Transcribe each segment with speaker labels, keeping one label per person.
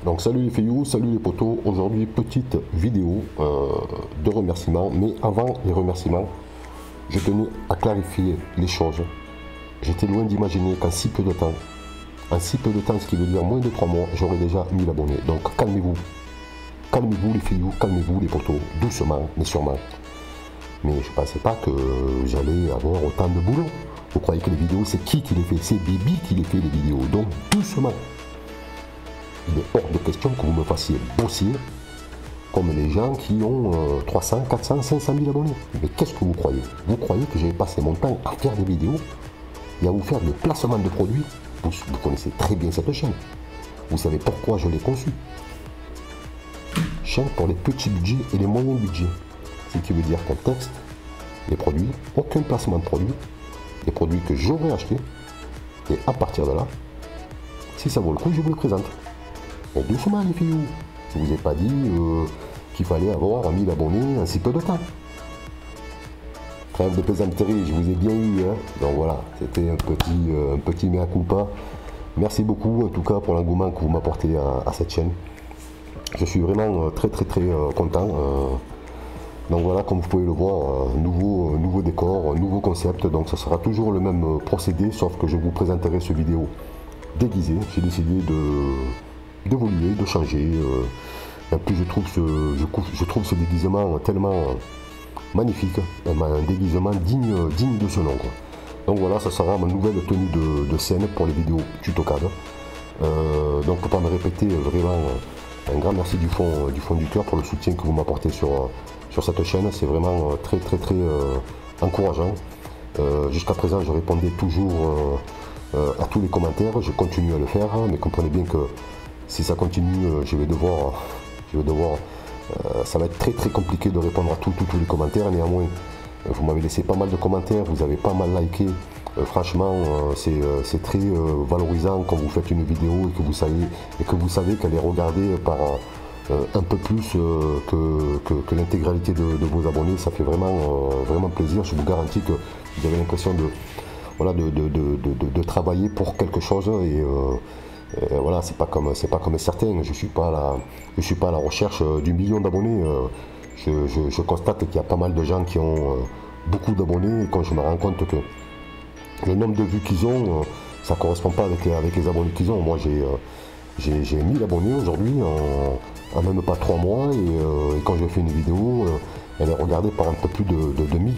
Speaker 1: Donc salut les filles, salut les potos. Aujourd'hui petite vidéo de remerciements. Mais avant les remerciements, je tenais à clarifier les choses. J'étais loin d'imaginer qu'en si peu de temps, ce qui veut dire moins de 3 mois, j'aurais déjà 1000 abonnés. Donc calmez-vous. Calmez-vous les filles, calmez-vous les potos. Doucement mais sûrement. Mais je ne pensais pas que j'allais avoir autant de boulot. Vous croyez que les vidéos, c'est qui les fait? C'est Bibi qui les fait les vidéos. Donc doucement. Il est hors de question que vous me fassiez bosser comme les gens qui ont 300, 400, 500 000 abonnés. Mais qu'est-ce que vous croyez? Vous croyez que j'ai passé mon temps à faire des vidéos et à vous faire des placements de produits? Vous connaissez très bien cette chaîne. Vous savez pourquoi je l'ai conçue. Chaîne pour les petits budgets et les moyens budgets. Ce qui veut dire qu'un texte, les produits, aucun placement de produits, les produits que j'aurais achetés, et à partir de là, si ça vaut le coup, je vous le présente. Mais doucement les filles, je vous ai pas dit qu'il fallait avoir 1000 abonnés en si peu de temps. Trêve de plaisanterie, je vous ai bien eu, hein. Donc voilà, c'était un petit mea culpa. Merci beaucoup en tout cas pour l'engouement que vous m'apportez à cette chaîne. Je suis vraiment très content. Donc voilà, comme vous pouvez le voir, nouveau décor, nouveau concept. Donc ça sera toujours le même procédé, sauf que je vous présenterai ce vidéo déguisé. J'ai décidé d'évoluer, de changer. En plus, je trouve ce déguisement tellement magnifique, un déguisement digne de ce nom, quoi. Donc voilà, ça sera ma nouvelle tenue de scène pour les vidéos tuto CAD. Donc pour pas me répéter, vraiment un grand merci du fond du cœur pour le soutien que vous m'apportez sur cette chaîne. C'est vraiment très encourageant. Jusqu'à présent, je répondais toujours à tous les commentaires. Je continue à le faire, mais comprenez bien que si ça continue, ça va être très compliqué de répondre à tous les commentaires. Néanmoins, vous m'avez laissé pas mal de commentaires, vous avez pas mal liké. Franchement, c'est très valorisant quand vous faites une vidéo et que vous savez qu'elle est regardée par un peu plus que l'intégralité de vos abonnés. Ça fait vraiment plaisir. Je vous garantis que vous avez l'impression de travailler pour quelque chose et voilà, c'est pas comme certains. Je suis pas à la recherche du million d'abonnés. Je constate qu'il y a pas mal de gens qui ont beaucoup d'abonnés et quand je me rends compte que le nombre de vues qu'ils ont, ça correspond pas avec les abonnés qu'ils ont. Moi j'ai 1000 abonnés aujourd'hui en même pas 3 mois et quand je fais une vidéo, elle est regardée par un peu plus de 1000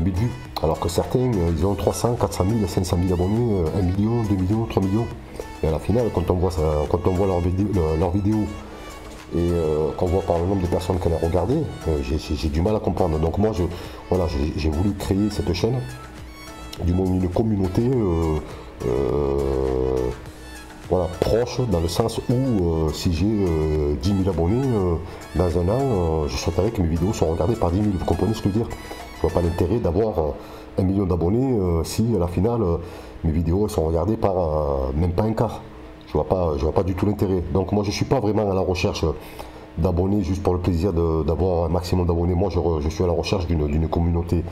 Speaker 1: vues. Alors que certains, ils ont 300, 400 000, 500 000 abonnés, 1 million, 2 millions, 3 millions. Et à la finale, quand on voit leur vidéo et qu'on voit par le nombre de personnes qu'elle a regardé, j'ai du mal à comprendre. Donc moi, j'ai voulu créer cette chaîne, du moins une communauté proche, dans le sens où si j'ai 10 000 abonnés, dans un an, je souhaiterais que mes vidéos soient regardées par 10 000. Vous comprenez ce que je veux dire? Je vois pas l'intérêt d'avoir 1 million d'abonnés si à la finale mes vidéos sont regardées par même pas un quart. Je vois pas du tout l'intérêt. Donc moi je suis pas vraiment à la recherche d'abonnés juste pour le plaisir d'avoir un maximum d'abonnés. Moi je suis à la recherche d'une communauté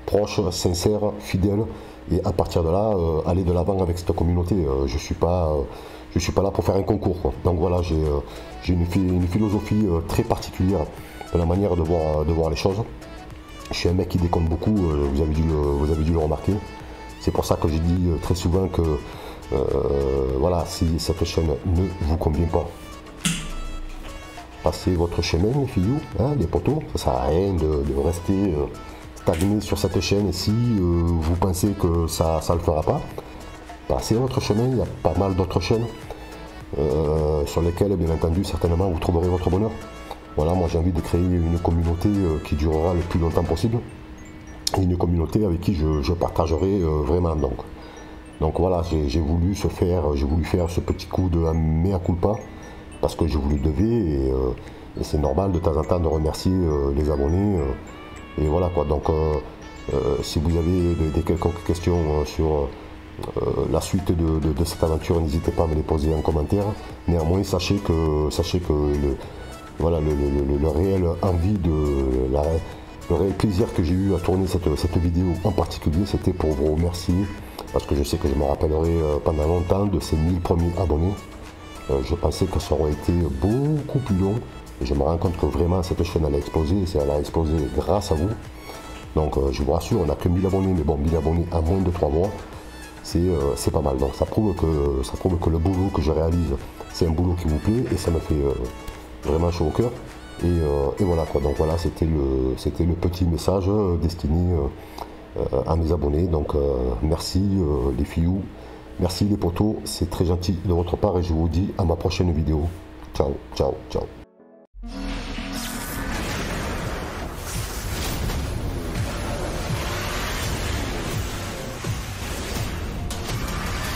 Speaker 1: proche, sincère, fidèle et à partir de là aller de l'avant avec cette communauté. Je suis pas là pour faire un concours, quoi. Donc voilà, j'ai une philosophie très particulière de la manière de voir les choses. Je suis un mec qui déconne beaucoup, vous avez dû le remarquer. C'est pour ça que j'ai dit très souvent que voilà, si cette chaîne ne vous convient pas, passez votre chemin les filles, hein, les potos. Ça sert à rien de rester stagné sur cette chaîne. Et si vous pensez que ça le fera pas, passez votre chemin. Il y a pas mal d'autres chaînes sur lesquelles bien entendu certainement vous trouverez votre bonheur. Voilà, moi j'ai envie de créer une communauté qui durera le plus longtemps possible. Et une communauté avec qui je partagerai vraiment. Donc voilà, j'ai voulu faire ce petit coup de mea culpa parce que je vous le devais et c'est normal de temps en temps de remercier les abonnés. Et voilà quoi. Donc si vous avez des quelconques questions sur la suite de cette aventure, n'hésitez pas à me les poser en commentaire. Néanmoins, sachez que le réel envie le réel plaisir que j'ai eu à tourner cette vidéo en particulier, c'était pour vous remercier, parce que je sais que je me rappellerai pendant longtemps de ces 1000 premiers abonnés. Je pensais que ça aurait été beaucoup plus long. Et je me rends compte que vraiment cette chaîne elle a explosé. Elle a explosé grâce à vous. Donc je vous rassure, on n'a que 1000 abonnés. Mais bon, 1000 abonnés en moins de 3 mois, c'est pas mal. Donc ça prouve que le boulot que je réalise, c'est un boulot qui vous plaît. Et ça me fait vraiment chaud au cœur. Et voilà quoi. Donc voilà, c'était le petit message destiné à mes abonnés. Donc merci les filles, merci les potos, c'est très gentil de votre part et je vous dis à ma prochaine vidéo. Ciao, ciao, ciao.